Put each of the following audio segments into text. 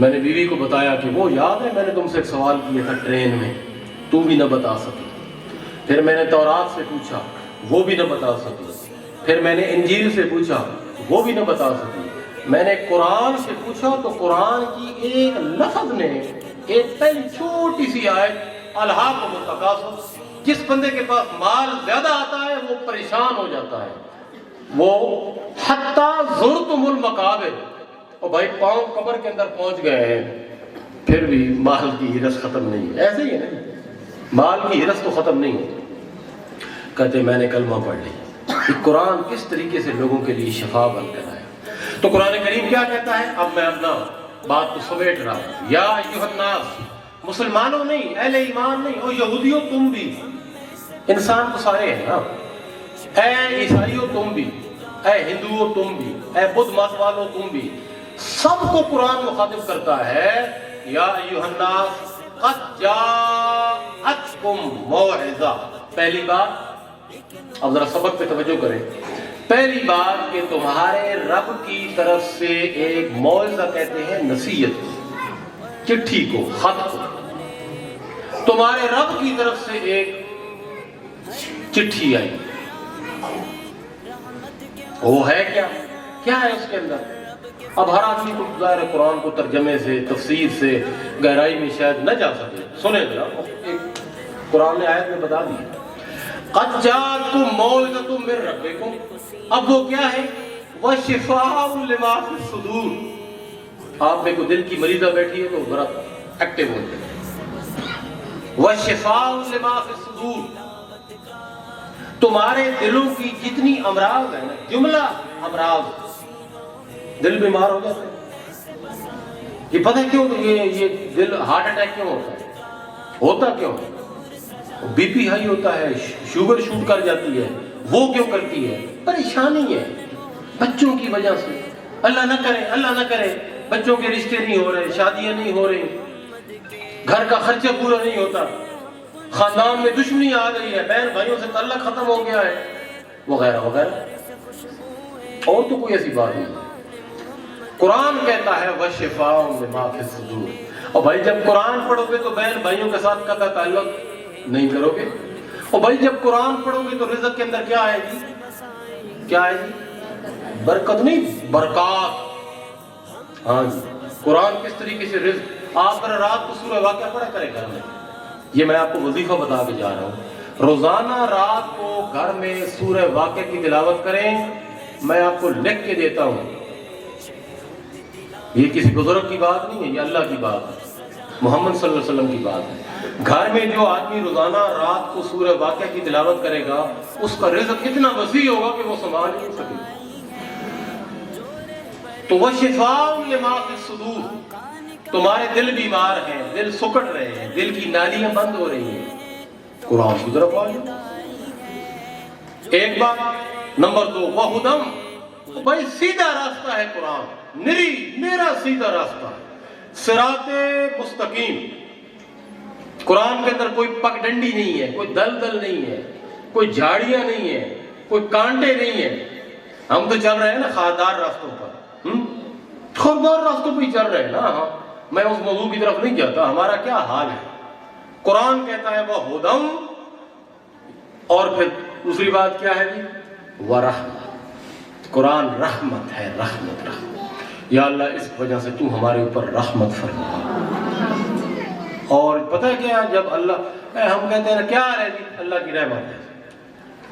میں نے بیوی کو بتایا کہ وہ یاد ہے میں نے تم سے ایک سوال کیا تھا ٹرین میں، تم بھی نہ بتا سکی۔ پھر میں نے تورات سے پوچھا، وہ بھی نہ بتا سکی۔ پھر میں نے انجیل سے پوچھا، وہ بھی نہ بتا سکی۔ میں نے قرآن سے پوچھا تو قرآن کی ایک لفظ نے، ایک پہلی چھوٹی سی آیت الہاکم التکاثر، جس بندے کے پاس مال زیادہ آتا ہے وہ پریشان ہو جاتا ہے، وہ حتیٰ زرتم المقابر، اور بھائی پاؤں قبر کے اندر پہنچ گئے ہیں پھر بھی مال کی ہرس ختم نہیں ہے۔ ایسے ہی ہے نا، مال کی ہرس تو ختم نہیں ہوتی۔ کہتے میں نے کلمہ پڑھ لی کہ قرآن کس طریقے سے لوگوں کے لیے شفا بن کر آیا۔ تو قرآن کریم کیا کہتا ہے؟ اب میں اپنا بات کو سمیٹ رہا ہوں۔ یا ایھا الناس، مسلمانوں نہیں، اہل ایمان نہیں، اور یہودیوں تم بھی، انسان تو سارے ہیں نا، اے عیسائیوں تم بھی، اے ہندوؤں تم بھی، اے بدھ مت والوں تم بھی، سب کو قرآن مخاطب کرتا ہے۔ یا ایھا الناس قد جاءتکم موعظہ، پہلی بات، اب ذرا سبق پہ توجہ کریں، پہلی بات کہ تمہارے رب کی طرف سے ایک موعظہ کہتے ہیں نصیحت کو، چٹھی کو، خط کو، تمہارے رب کی طرف سے ایک چٹھی آئی۔ وہ ہے کیا؟ کیا ہے اس کے اندر؟ اب ہر آدمی کو ظاہر قرآن کو ترجمے سے، تفسیر سے گہرائی میں شاید نہ جا سکے، سنیں ذرا، ایک قرآن نے آیت میں بتا دی، قد جاءتکم موعظۃ من ربکم، اب وہ کیا ہے؟ وشفاء لما فی الصدور، آپ میں کوئی دل کی مریضہ بیٹھی ہے تو ذرا ایکٹیو ہو جائے، وشفاء لما فی الصدور، تمہارے دلوں کی جتنی امراض ہیں، جملہ امراض، دل بیمار ہو جاتا ہے، یہ پتہ ہے کیوں؟ یہ دل ہارٹ اٹیک کیوں ہوتا ہے؟ ہوتا کیوں ہے؟ بی پی ہائی ہوتا ہے، شوگر شوٹ کر جاتی ہے، وہ کیوں کرتی ہے؟ پریشانی ہے بچوں کی وجہ سے، اللہ نہ کرے، اللہ نہ کرے، بچوں کے رشتے نہیں ہو رہے، شادیاں نہیں ہو رہی، گھر کا خرچہ پورا نہیں ہوتا، خاندان میں دشمنی آ گئی ہے، بہن بھائیوں سے تعلق ختم ہو گیا ہے، وغیرہ وغیرہ۔ اور تو کوئی ایسی بات نہیں۔ قرآن کہتا ہے وَشِفَاءٌ لِمَا فِي الصُّدُورِ، اور بھائی جب قرآن پڑھو گے تو بہن بھائیوں کے ساتھ قطع تعلق نہیں کرو گے، اور بھائی جب قرآن پڑھو گے تو رزق کے اندر کیا آئے گی؟ کیا آئے گی؟ برکت نہیں، برکات۔ ہاں جی، قرآن کس طریقے سے رزق، آپ پر رات کو سورہ واقعہ پڑھا کرے گھر میں، یہ میں آپ کو وظیفہ بتا کے جا رہا ہوں، روزانہ رات کو گھر میں سورہ واقعہ کی تلاوت کریں، میں آپ کو لکھ کے دیتا ہوں، یہ کسی بزرگ کی بات نہیں ہے، یہ اللہ کی بات ہے، محمد صلی اللہ علیہ وسلم کی بات ہے۔ گھر میں جو آدمی روزانہ رات کو سورہ واقعہ کی تلاوت کرے گا اس کا رزق اتنا وسیع ہوگا کہ وہ سنبھال نہیں سکے۔ تو وَشِفَاءٌ لِمَا فِي الصُّدُورِ، تمہارے دل بیمار ہیں، دل سکڑ رہے ہیں، دل کی نالیاں بند ہو رہی ہیں، قرآن کی طرف آ جاؤ۔ ایک بات۔ نمبر 2 وَہُدًى، بھائی سیدھا راستہ ہے قرآن، میرا سیدھا راستہ، صراط مستقیم۔ قرآن کے اندر کوئی پگ ڈنڈی نہیں ہے، کوئی دلدل نہیں ہے، کوئی جھاڑیاں نہیں ہے، کوئی کانٹے نہیں ہیں۔ ہم تو چل رہے ہیں نا خاردار راستوں پر، خاردار راستوں پہ ہی چل رہے ہیں نا۔ ہاں، میں اس موضوع کی طرف نہیں جاتا، ہمارا کیا حال ہے۔ قرآن کہتا ہے وہ ہدم، اور پھر دوسری بات کیا ہے جی؟ ورحمت، قرآن رحمت ہے، رحمت رحمت۔ یا اللہ اس وجہ سے تو ہمارے اوپر رحمت فرما۔ اور پتہ ہے کیا، جب اللہ، ہم کہتے ہیں نا کیا ہے جی، اللہ کی رحمت ہے،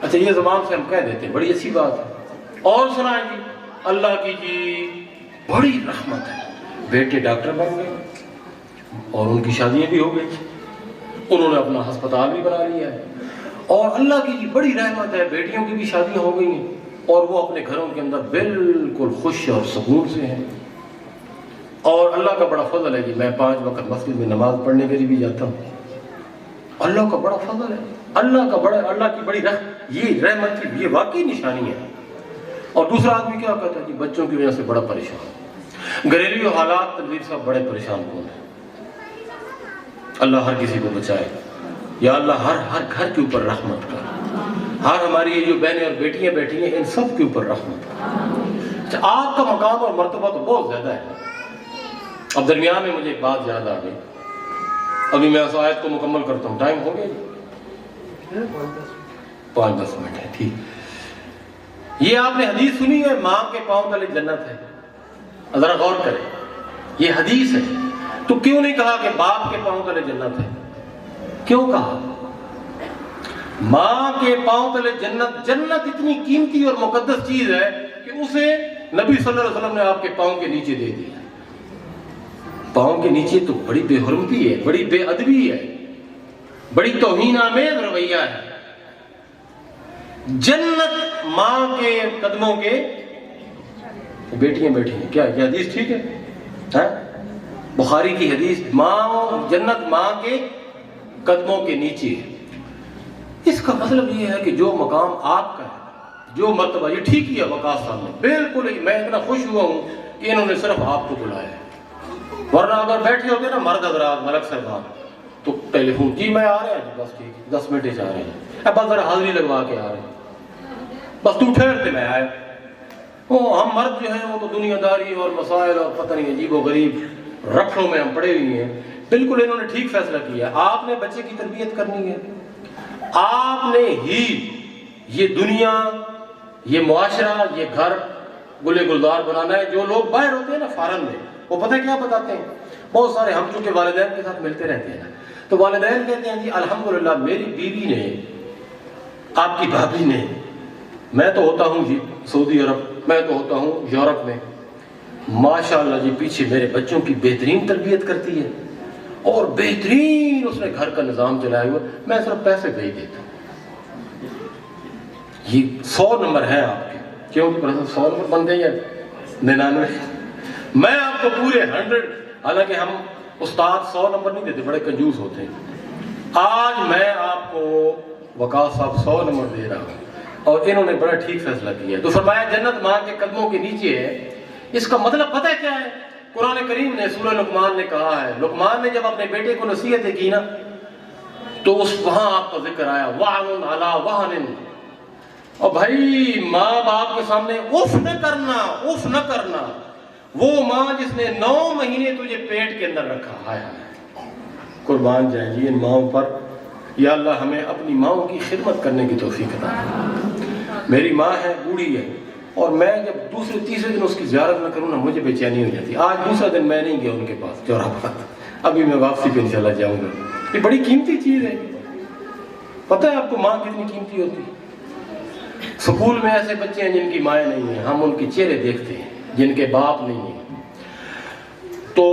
اچھا یہ زبان سے ہم کہہ دیتے ہیں، بڑی اچھی بات ہے، اور سنائیں جی اللہ کی جی بڑی رحمت ہے، بیٹے ڈاکٹر بن گئے اور ان کی شادیاں بھی ہو گئی، انہوں نے اپنا ہسپتال بھی بنا لیا ہے، اور اللہ کی جی بڑی رحمت ہے، بیٹیوں کی بھی شادیاں ہو گئی ہیں اور وہ اپنے گھروں کے اندر بالکل خوش اور سکون سے ہیں۔ اور اللہ کا بڑا فضل ہے جی، میں 5 وقت مسجد میں نماز پڑھنے کے لیے بھی جاتا ہوں، اللہ کا بڑا فضل ہے، اللہ کی بڑی یہ رحمت کی یہ واقعی نشانی ہے۔ اور دوسرا آدمی کیا کہتا ہے جی بچوں کی وجہ سے بڑا پریشان، گھریلو حالات، تنویر صاحب بڑے پریشان کون ہیں، اللہ ہر کسی کو بچائے، یا اللہ ہر گھر کے اوپر رحمت کر، ہر ہماری یہ جو بہنیں اور بیٹیاں بیٹھی ہیں ان سب کے اوپر رحمت کر۔ اچھا آپ کا مقام اور مرتبہ تو بہت زیادہ ہے، اب درمیان میں مجھے ایک بات یاد آ گئی، ابھی میں اس آیت کو مکمل کرتا ہوں. ٹائم ہو گیا جی؟ 5-10 منٹ ہے. ٹھیک. یہ آپ نے حدیث سنی ہے، ماں کے پاؤں تلے جنت ہے. ذرا غور کریں، یہ حدیث ہے، تو کیوں نہیں کہا کہ باپ کے پاؤں تلے جنت ہے؟ کیوں کہا؟ ماں کے پاؤں تلے جنت. جنت اتنی قیمتی اور مقدس چیز ہے کہ اسے نبی صلی اللہ علیہ وسلم نے آپ کے پاؤں کے نیچے دے دیا. پاؤں کے نیچے تو بڑی بے حرمتی ہے، بڑی بے ادبی ہے، بڑی توہین آمیز رویہ ہے. جنت ماں کے قدموں کے. بیٹیاں بیٹھی ہیں کیا یہ حدیث ٹھیک ہے؟ بخاری کی حدیث، ماں جنت ماں کے قدموں کے نیچے ہے. اس کا مطلب یہ ہے کہ جو مقام آپ کا ہے، جو مرتبہ، یہ ٹھیک ہی ہے وقاص صاحب نے بالکل. میں اتنا خوش ہوا ہوں کہ انہوں نے صرف آپ کو بلایا ہے، ورنہ اگر بیٹھے ہوتے نا مرد حضرات، ملک صاحبان، تو ٹیلی فون جی میں آ رہا ہیں، بس ٹھیک 10 منٹ سے آ رہے ہیں، بس ذرا حاضری لگوا کے آ رہے ہیں، بس تو ٹھہرتے میں آئے. ہم مرد جو ہیں وہ تو دنیا داری اور مسائل اور پتہ نہیں عجیب و غریب رکھڑوں میں ہم پڑے ہوئے ہیں. بالکل انہوں نے ٹھیک فیصلہ کیا. آپ نے بچے کی تربیت کرنی ہے، آپ نے ہی یہ دنیا، یہ معاشرہ، یہ گھر گلے گلزار بنانا ہے. جو لوگ باہر ہوتے ہیں نا فارن میں، وہ پتہ کیا بتاتے ہیں؟ بہت سارے ہم چونکہ والدین کے ساتھ ملتے رہتے ہیں، تو والدین کہتے ہیں جی الحمدللہ میری بیوی نے، آپ کی بھابھی نے، میں تو ہوتا ہوں جی سعودی عرب، میں تو ہوتا ہوں یورپ میں، ماشاءاللہ جی پیچھے میرے بچوں کی بہترین تربیت کرتی ہے اور بہترین اس نے گھر کا نظام چلایا ہوا، میں صرف پیسے بھیج دیتا ہوں. یہ 100 نمبر ہے آپ کے، کیوں کہ 100 نمبر بن گئے یا 99؟ میں آپ کو پورے 100، حالانکہ ہم استاد 100 نمبر نہیں دیتے، بڑے کنجوس ہوتے ہیں. آج میں آپ کو وقاص صاحب 100 نمبر دے رہا ہوں، اور انہوں نے بڑا ٹھیک فیصلہ کیا ہے. تو فرمایا جنت ماں کے قدموں کے نیچے ہے. اس کا مطلب پتہ ہے کیا ہے؟ قرآن کریم نے سورہ لقمان نے کہا ہے، لقمان نے جب اپنے بیٹے کو نصیحتیں کی نا تو وہاں آپ کا ذکر آیا وَعْنٌ عَلَىٰ وَهْنٍ. اور بھائی ماں باپ کے سامنے اف نہ کرنا، اف نہ کرنا. وہ ماں جس نے 9 مہینے تجھے پیٹ کے اندر رکھا، ہائے ہائے، قربان جائیں جی ان ماؤں پر. یا اللہ ہمیں اپنی ماؤں کی خدمت کرنے کی توفیق عطا فرما. میری ماں ہے، بوڑھی ہے، اور میں جب دوسرے تیسرے دن اس کی زیارت نہ کروں نا مجھے بے چینی ہو جاتی. آج دوسرا دن میں نہیں گیا ان کے پاس چوراہا، ابھی میں واپسی پہ انشاءاللہ جاؤں گا. یہ بڑی قیمتی چیز ہے. پتہ ہے آپ کو ماں کتنی قیمتی ہوتی ہے؟ سکول میں ایسے بچے ہیں جن کی مائیں نہیں ہیں، ہم ان کے چہرے دیکھتے ہیں جن کے باپ نہیں ہیں. تو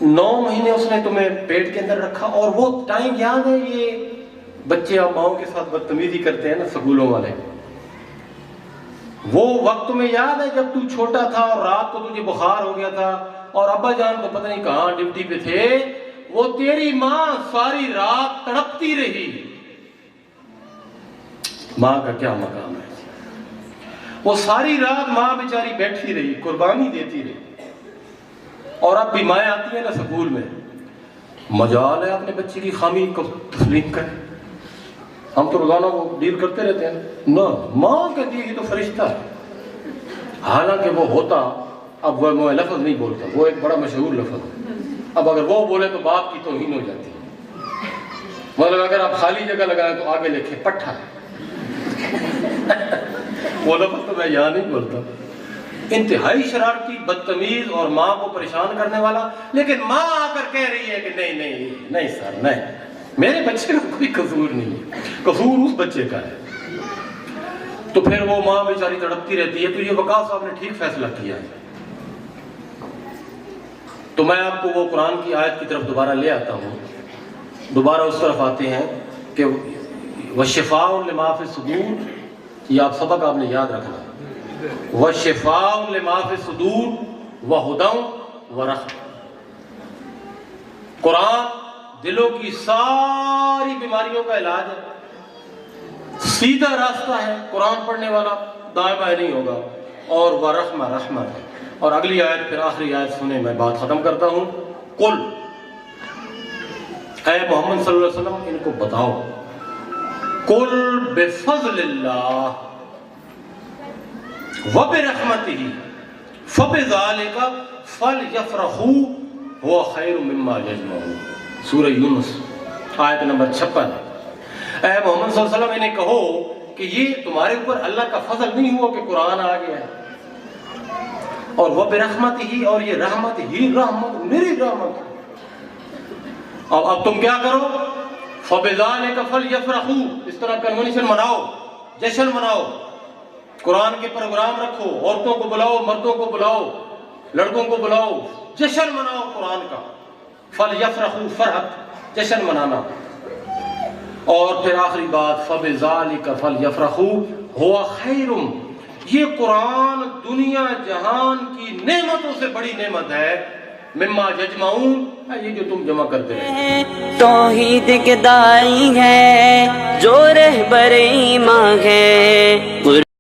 9 مہینے اس نے تمہیں پیٹ کے اندر رکھا، اور وہ ٹائم یاد ہے یہ بچے اب ماؤں کے ساتھ بدتمیزی کرتے ہیں نا سکولوں والے، وہ وقت تمہیں یاد ہے جب تو چھوٹا تھا اور رات کو تجھے بخار ہو گیا تھا اور ابا جان کو پتہ نہیں کہاں ڈیوٹی پہ تھے، وہ تیری ماں ساری رات تڑپتی رہی. ماں کا کیا مقام ہے؟ وہ ساری رات ماں بیچاری بیٹھی رہی، قربانی دیتی رہی. اور اب بھی مائیں آتی ہیں نا سکول میں، مجال ہے اپنے بچے کی خامی کو تسلیم کریں. ہم تو روزانہ وہ ڈیل کرتے رہتے ہیں نا، ماں کہتی ہے کہ تو فرشتہ ہے، حالانکہ وہ ہوتا، اب وہ میں لفظ نہیں بولتا، وہ ایک بڑا مشہور لفظ ہے. اب اگر وہ بولے تو باپ کی توہین ہو جاتی ہے. مطلب اگر آپ خالی جگہ لگائیں تو آگے لکھے پٹھا. وہ لفظ تو میں یہاں نہیں بولتا. انتہائی شرارتی، بدتمیز اور ماں کو پریشان کرنے والا. لیکن ماں آ کر کہہ رہی ہے کہ نہیں نہیں نہیں سر، نہیں، میرے بچے کا کوئی قصور نہیں ہے، قصور اس بچے کا ہے. تو پھر وہ ماں بیچاری تڑپتی رہتی ہے. تو یہ وقاص صاحب نے ٹھیک فیصلہ کیا ہے. تو میں آپ کو وہ قرآن کی آیت کی طرف دوبارہ لے آتا ہوں. دوبارہ اس طرف آتے ہیں کہ وَشِفَاءٌ لِمَا فِي الصُّدُورِ. یہ آپ سبق آپ نے یاد رکھنا. وَشِفَاءٌ لِمَا فِي الصُّدُورِ وَهُدًى وَرَحْمَةٌ. قرآن دلوں کی ساری بیماریوں کا علاج ہے، سیدھا راستہ ہے. قرآن پڑھنے والا دائیں بائیں نہیں ہوگا. اور وَرَحْمَةٌ، رحمت ہے. اور اگلی آیت، پھر آخری آیت سنیں، میں بات ختم کرتا ہوں. قل، اے محمد صلی اللہ علیہ وسلم ان کو بتاؤ، قل بفضل اللہ وبرحمتہ فَبِذَالِكَ فَلْيَفْرَحُوا هُوَ خَيْرٌ مِّمَّا يَجْمَعُونَ، سورہ یونس آیت نمبر 56۔ اے محمد صلی اللہ علیہ وسلم انہیں کہو کہ یہ تمہارے اوپر اللہ کا فضل نہیں ہوا کہ قرآن آ گیا ہے، اور وہ برحمت ہی، اور یہ رحمت ہی رحمت، میری رحمت۔ اب تم کیا کرو؟ فَبِذَالِكَ فَلْيَفْرَحُوا، اس طرح کنونشن مناؤ، جشن مناؤ، قرآن کے پروگرام رکھو، عورتوں کو بلاؤ، مردوں کو بلاؤ، لڑکوں کو بلاؤ، جشن مناؤ قرآن کا۔ فَلْيَفْرَحُوا، فرحت، جشن منانا۔ اور پھر آخری بات فَبِذَالِكَ فَلْيَفْرَحُوا هُوَ خَيْرٌ، یہ قرآن دنیا جہان کی نعمتوں سے بڑی نعمت ہے، مما یجمعون، یہ جو تم جمع کرتے ہیں۔ توحید کے دائی ہے جو رہبر ایمان ہے۔